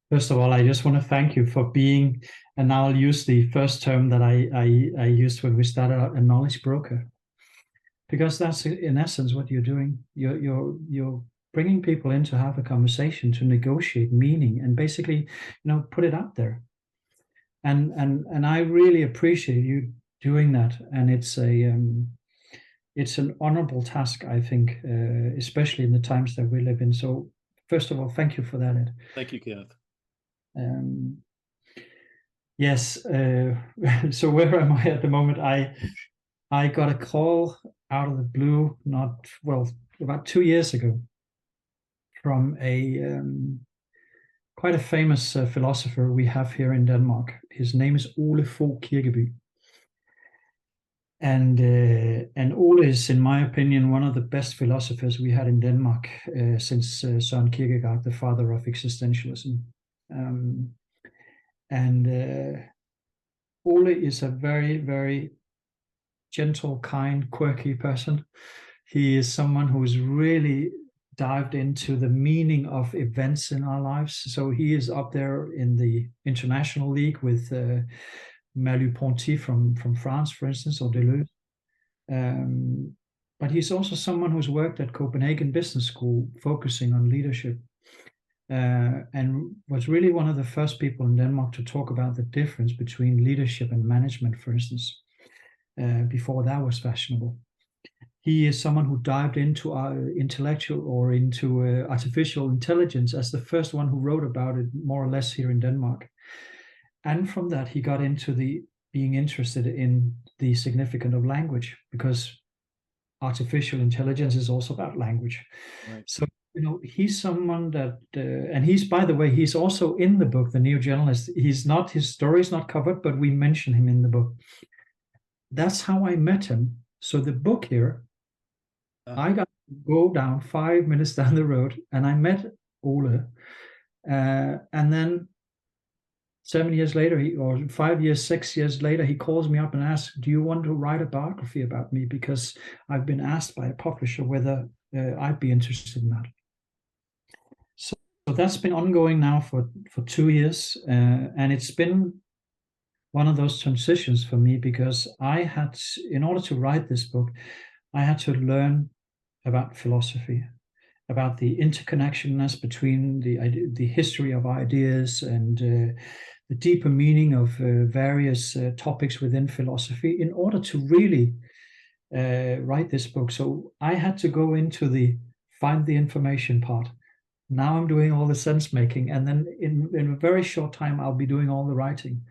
First of all, I just want to thank you for being, and now I'll use the first term that I used when we started out, a knowledge broker. because that's in essence what you're doing. You're bringing people in to have a conversation, to negotiate meaning, and basically, put it out there. And I really appreciate you doing that. And it's an honorable task, I think, especially in the times that we live in. So first of all, thank you for that, Ed. Thank you, Kenneth. Yes. So where am I at the moment? I got a call out of the blue, about 2 years ago, from a quite a famous philosopher we have here in Denmark. His name is Ole Fogh Kirkeby. And Ole is, in my opinion, one of the best philosophers we had in Denmark since Søren Kierkegaard, the father of existentialism. Ole is a very, very gentle, kind, quirky person. He is someone who's really dived into the meaning of events in our lives. So he is up there in the international league with Merleau-Ponty from France, for instance, or Deleuze. But he's also someone who's worked at Copenhagen Business School, focusing on leadership, and was really one of the first people in Denmark to talk about the difference between leadership and management, for instance, before that was fashionable. He is someone who dived into artificial intelligence as the first one who wrote about it, more or less, here in Denmark. And from that, he got into being interested in the significance of language, because artificial intelligence is also about language. Right. So, he's someone that, and he's, by the way, he's also in the book, The Neo-Generalist. His story is not covered, but we mention him in the book. That's how I met him. So the book here, I got to go down 5 minutes down the road, and I met Ole. And then 7 years later, or 5 years, 6 years later, he calls me up and asks, do you want to write a biography about me? Because I've been asked by a publisher whether I'd be interested in that. So that's been ongoing now for 2 years. And it's been one of those transitions for me, because in order to write this book, I had to learn about philosophy, about the interconnectedness between the history of ideas and the deeper meaning of various topics within philosophy, in order to really write this book. So I had to go into find the information part. Now I'm doing all the sense making, and then in a very short time I'll be doing all the writing.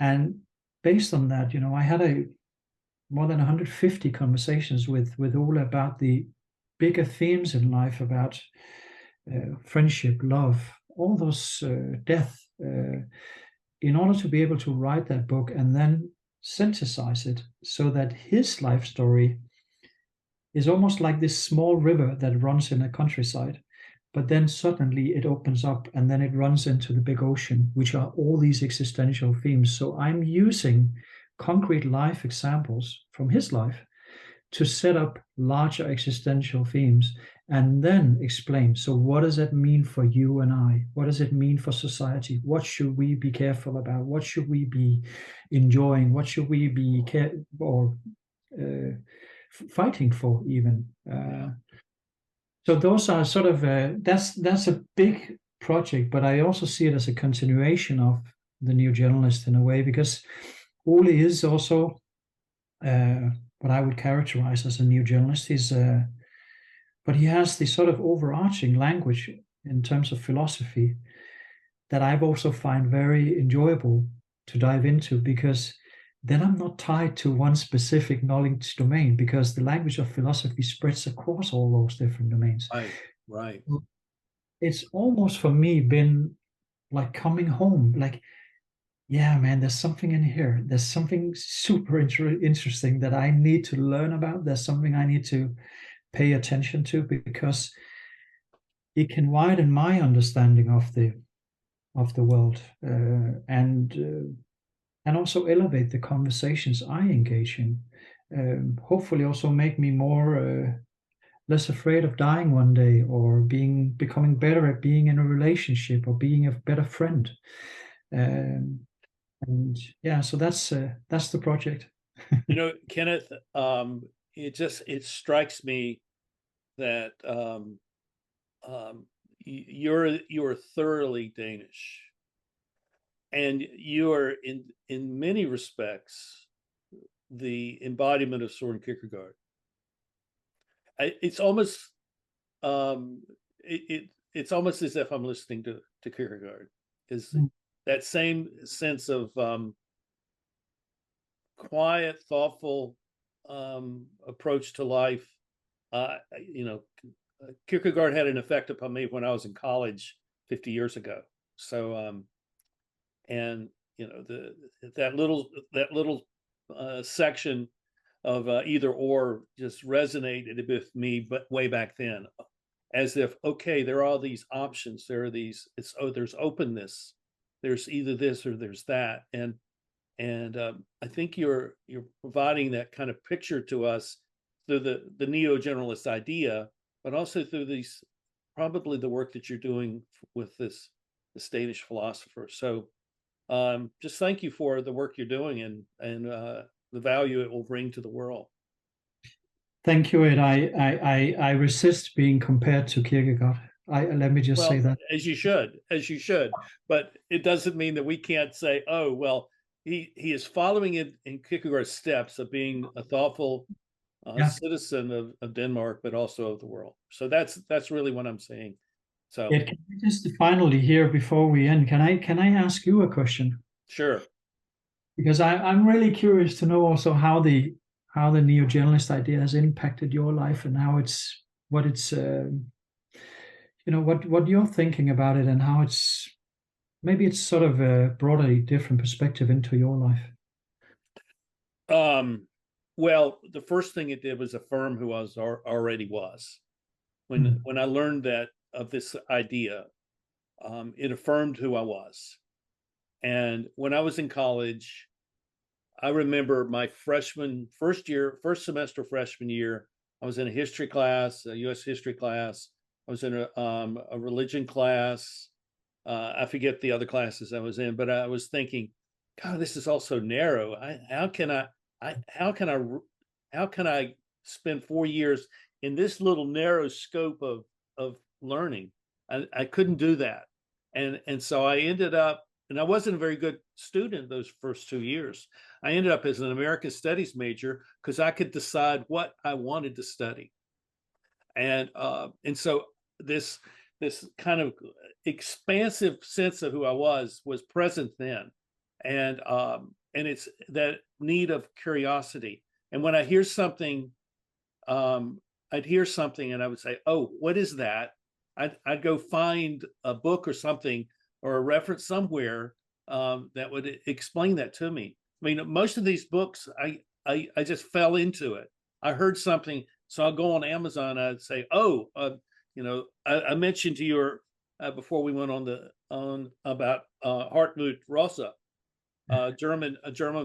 And based on that, I had more than 150 conversations with Ole about the bigger themes in life, about friendship, love, all those, death, in order to be able to write that book and then synthesize it so that his life story is almost like this small river that runs in a countryside, but then suddenly it opens up and then it runs into the big ocean, which are all these existential themes. So I'm using concrete life examples from his life to set up larger existential themes, and then explain, so what does that mean for you and I? What does it mean for society? What should we be careful about? What should we be enjoying? What should we be fighting for even? So those are sort of, that's a big project, but I also see it as a continuation of the Neo-Generalist in a way, because Ole is also what I would characterize as a Neo-Generalist. But he has this sort of overarching language in terms of philosophy that I've also find very enjoyable to dive into, because then I'm not tied to one specific knowledge domain, because the language of philosophy spreads across all those different domains. Right. It's almost for me been like coming home, like, yeah, man, there's something in here. There's something super interesting that I need to learn about. There's something I need to pay attention to, because it can widen my understanding of the world, and also elevate the conversations I engage in. Hopefully, also make me less afraid of dying one day, or becoming better at being in a relationship, or being a better friend. And yeah, so that's the project. Kenneth, it strikes me that you're thoroughly Danish, and you are in many respects the embodiment of Soren Kierkegaard. It's almost it's almost as if I'm listening to Kierkegaard. Is that same sense of quiet, thoughtful approach to life. You know, Kierkegaard had an effect upon me when I was in college 50 years ago. So, and you know, that little section of either or just resonated with me, but way back then, as if, okay, there are all these options. There are these. There's openness. There's either this or there's that, and I think you're providing that kind of picture to us through the neo-generalist idea, but also through these, probably the work that you're doing with this Danish philosopher. So just thank you for the work you're doing and the value it will bring to the world. Thank you, Ed. I resist being compared to Kierkegaard. Let me just say that. As you should, but it doesn't mean that we can't say, oh, well, he is following in Kierkegaard's steps of being a thoughtful citizen of Denmark, but also of the world. So that's really what I'm saying. So Ed, can I just finally here before we end, can I ask you a question? Sure. Because I'm really curious to know also how the neo-generalist idea has impacted your life and how what you're thinking about it and how maybe it's sort of brought a different perspective into your life. Well, the first thing it did was affirm who I already was. When I learned that of this idea, it affirmed who I was. And when I was in college, I remember my first semester freshman year, I was in a history class, a U.S. history class. I was in a religion class. I forget the other classes I was in, but I was thinking, God, this is all so narrow. How can I spend 4 years in this little narrow scope of learning? I couldn't do that, and so I ended up, and I wasn't a very good student those first 2 years. I ended up as an American Studies major because I could decide what I wanted to study, and so this kind of expansive sense of who I was present then, and it's that need of curiosity. And when I hear something, I'd hear something and I would say, oh, what is that? I'd go find a book or something or a reference somewhere that would explain that to me. I mean, most of these books, I just fell into it. I heard something, so I'll go on Amazon. I'd say, oh, I mentioned to you before we went on about Hartmut Rosa, a German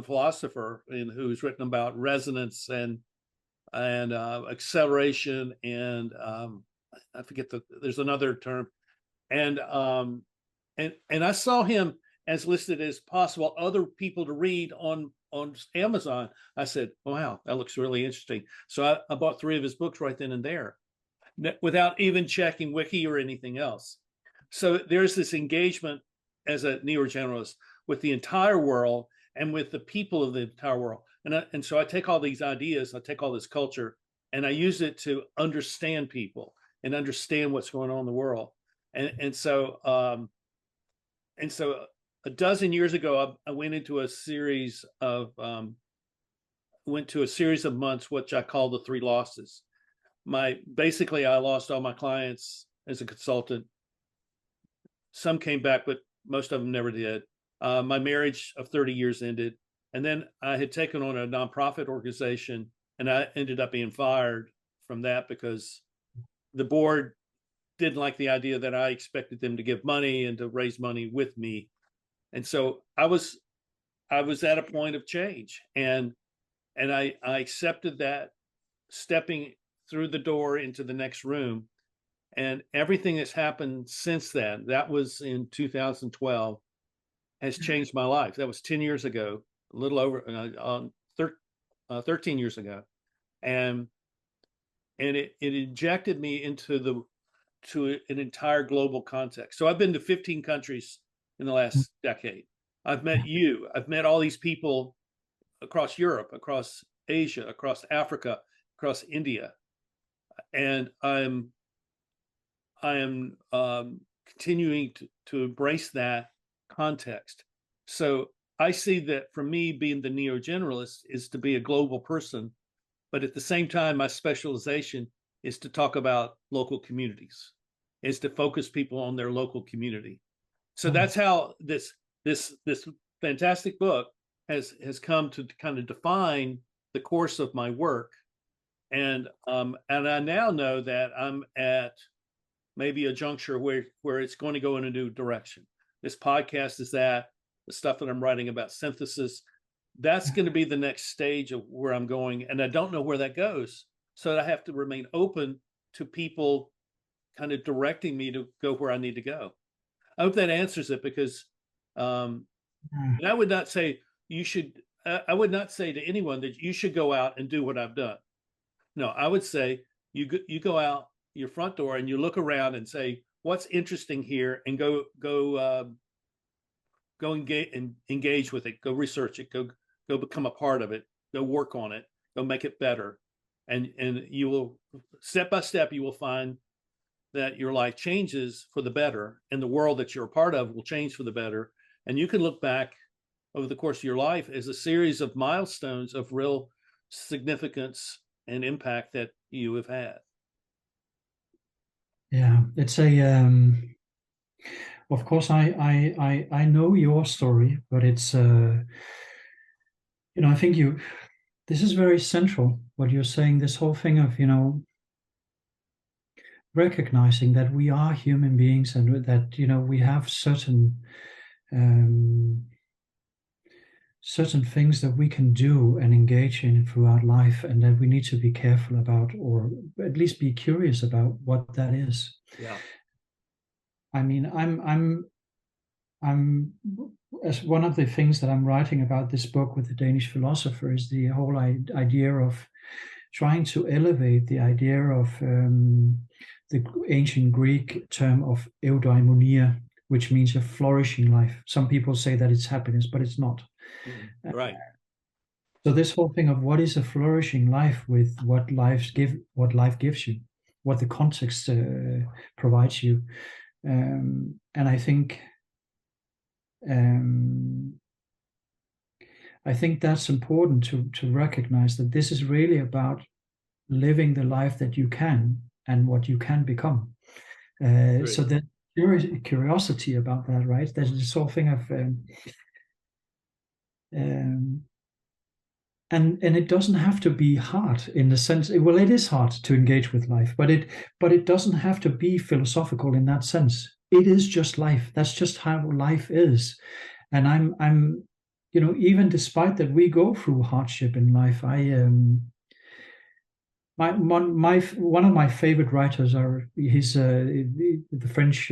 philosopher who's written about resonance and acceleration and I forget there's another term, and I saw him as listed as possible other people to read on Amazon. I said, wow, that looks really interesting. So I bought 3 of his books right then and there, without even checking Wiki or anything else. So there's this engagement as a neo-generalist with the entire world and with the people of the entire world. And so I take all these ideas, I take all this culture, and I use it to understand people and understand what's going on in the world. And so a dozen years ago, I went into a series of months, which I call the 3 losses. Basically, I lost all my clients as a consultant. Some came back, but most of them never did. My marriage of 30 years ended. And then I had taken on a nonprofit organization, and I ended up being fired from that because the board didn't like the idea that I expected them to give money and to raise money with me. And so I was at a point of change, and I accepted that, stepping through the door into the next room. And everything that's happened since then, that was in 2012, has changed my life. That was 10 years ago, a little over 13 years ago. and it injected me into an entire global context. So I've been to 15 countries in the last decade. I've met you. I've met all these people across Europe, across Asia, across Africa, across India, and I am continuing to embrace that context. So I see that for me, being the neo-generalist is to be a global person, but at the same time, my specialization is to talk about local communities, is to focus people on their local community. So that's how this fantastic book has come to kind of define the course of my work. And I now know that I'm at maybe a juncture where it's going to go in a new direction. This podcast is that. The stuff that I'm writing about synthesis, that's going to be the next stage of where I'm going. And I don't know where that goes. So I have to remain open to people kind of directing me to go where I need to go. I hope that answers it, because and I would not say you should, I would not say to anyone that you should go out and do what I've done. No, I would say you go out your front door and you look around and say, what's interesting here, and go engage with it, go research it, go become a part of it, go work on it, go make it better. And you will, step by step, you will find that your life changes for the better, and the world that you're a part of will change for the better. And you can look back over the course of your life as a series of milestones of real significance and impact that you have had. Yeah, it's a of course I know your story, but it's I think this is very central what you're saying, this whole thing of recognizing that we are human beings, and that we have certain things that we can do and engage in throughout life, and that we need to be careful about, or at least be curious about what that is. Yeah. I mean, I'm as one of the things that I'm writing about this book with the Danish philosopher is the whole idea of trying to elevate the idea of the ancient Greek term of eudaimonia, which means a flourishing life. Some people say that it's happiness, but it's not. Right. So this whole thing of what is a flourishing life, with what life gives you, what the context provides you, and I think that's important to recognize, that this is really about living the life that you can and what you can become. So that curiosity about that, right? There's this whole thing of and it doesn't have to be hard in the sense, well, it is hard to engage with life, but it doesn't have to be philosophical in that sense. It is just life. That's just how life is. And I'm even despite that we go through hardship in life, one of my favorite writers he's the French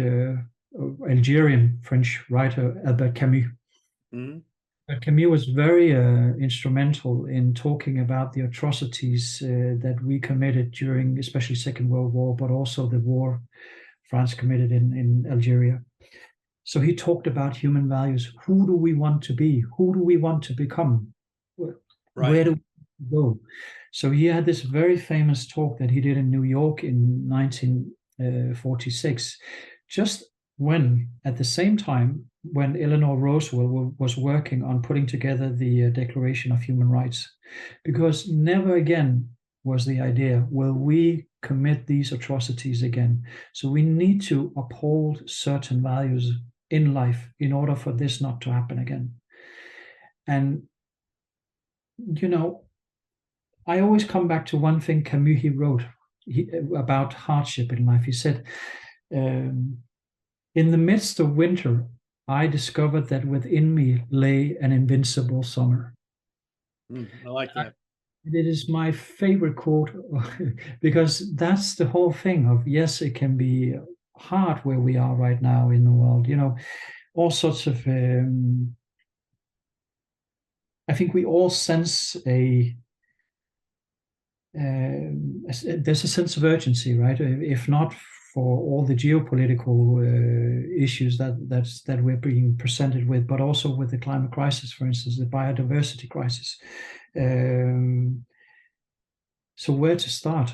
Algerian French writer Albert Camus. Mm-hmm. Camus was very instrumental in talking about the atrocities that we committed during, especially Second World War, but also the war France committed in Algeria. So he talked about human values. Who do we want to be? Who do we want to become? Right. Where do we go? So he had this very famous talk that he did in New York in 1946, just when, at the same time, when Eleanor Roosevelt was working on putting together the Declaration of Human Rights. Because never again was the idea, will we commit these atrocities again? So we need to uphold certain values in life in order for this not to happen again. And, I always come back to one thing Camus wrote about hardship in life. He said, in the midst of winter, I discovered that within me lay an invincible summer. I like that. It is my favorite quote because that's the whole thing of, yes, it can be hard where we are right now in the world, all sorts of, I think we all sense a there's a sense of urgency, right? If not for all the geopolitical issues that we're being presented with, but also with the climate crisis, for instance, the biodiversity crisis. So where to start?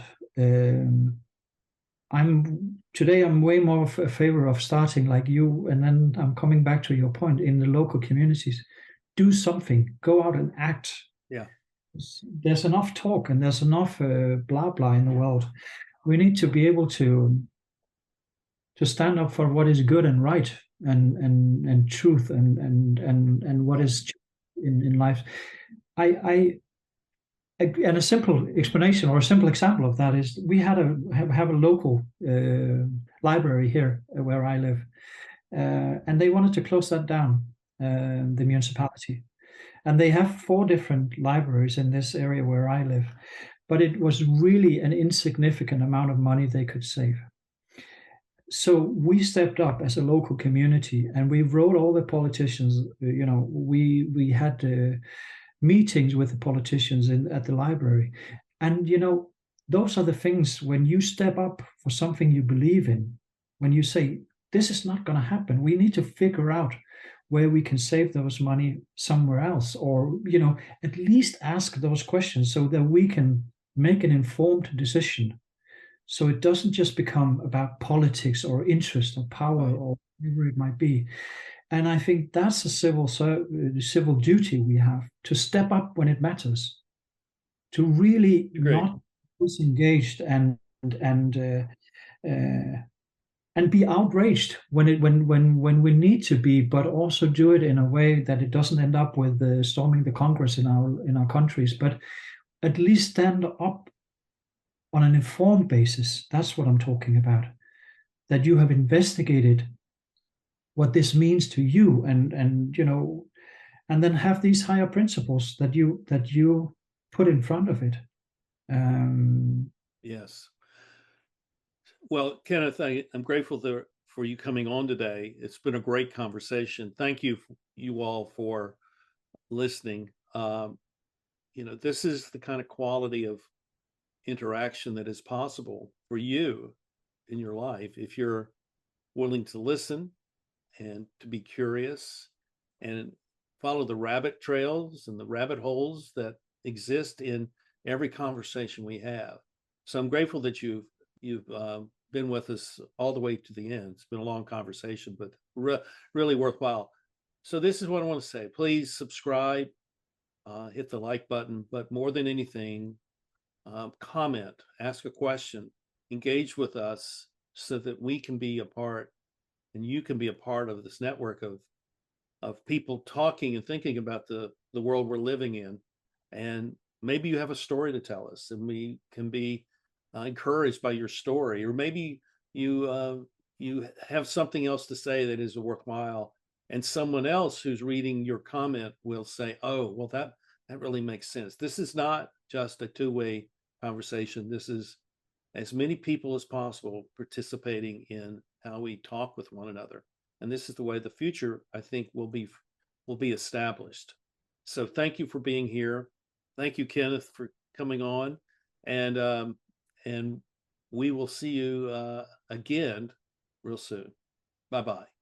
I'm way more a favor of starting like you, and then I'm coming back to your point in the local communities. Do something. Go out and act. Yeah. There's enough talk and there's enough blah blah in the world. We need to be able to stand up for what is good and right and truth and what is in life. And a simple explanation or a simple example of that is we have a local library here where I live, and they wanted to close that down, the municipality. And they have 4 different libraries in this area where I live, but it was really an insignificant amount of money they could save. So we stepped up as a local community and we wrote all the politicians, we had meetings with the politicians at the library. And, those are the things when you step up for something you believe in, when you say, this is not going to happen, we need to figure out where we can save those money somewhere else, or, at least ask those questions so that we can make an informed decision. So it doesn't just become about politics or interest or power or whatever it might be. And I think that's a civil duty we have, to step up when it matters, to really not disengaged and be outraged when we need to be, but also do it in a way that it doesn't end up with storming the Congress in our countries, but at least stand up on an informed basis. That's what I'm talking about. That you have investigated what this means to you, and then have these higher principles that you put in front of it. Yes. Well, Kenneth, I'm grateful for you coming on today. It's been a great conversation. Thank you all for listening. This is the kind of quality of interaction that is possible for you in your life if you're willing to listen and to be curious and follow the rabbit trails and the rabbit holes that exist in every conversation we have. So I'm grateful that you've been with us all the way to the end. It's been a long conversation, but really worthwhile. So this is what I want to say. Please subscribe, hit the like button, but more than anything, comment, ask a question, engage with us so that we can be a part and you can be a part of this network of people talking and thinking about the world we're living in. And maybe you have a story to tell us and we can be encouraged by your story, or maybe you have something else to say that is worthwhile, and someone else who's reading your comment will say, oh, well, that really makes sense. This is not just a two-way conversation. This is as many people as possible participating in how we talk with one another. And this is the way the future, I think, will be established. So thank you for being here. Thank you, Kenneth, for coming on. And we will see you again real soon. Bye-bye.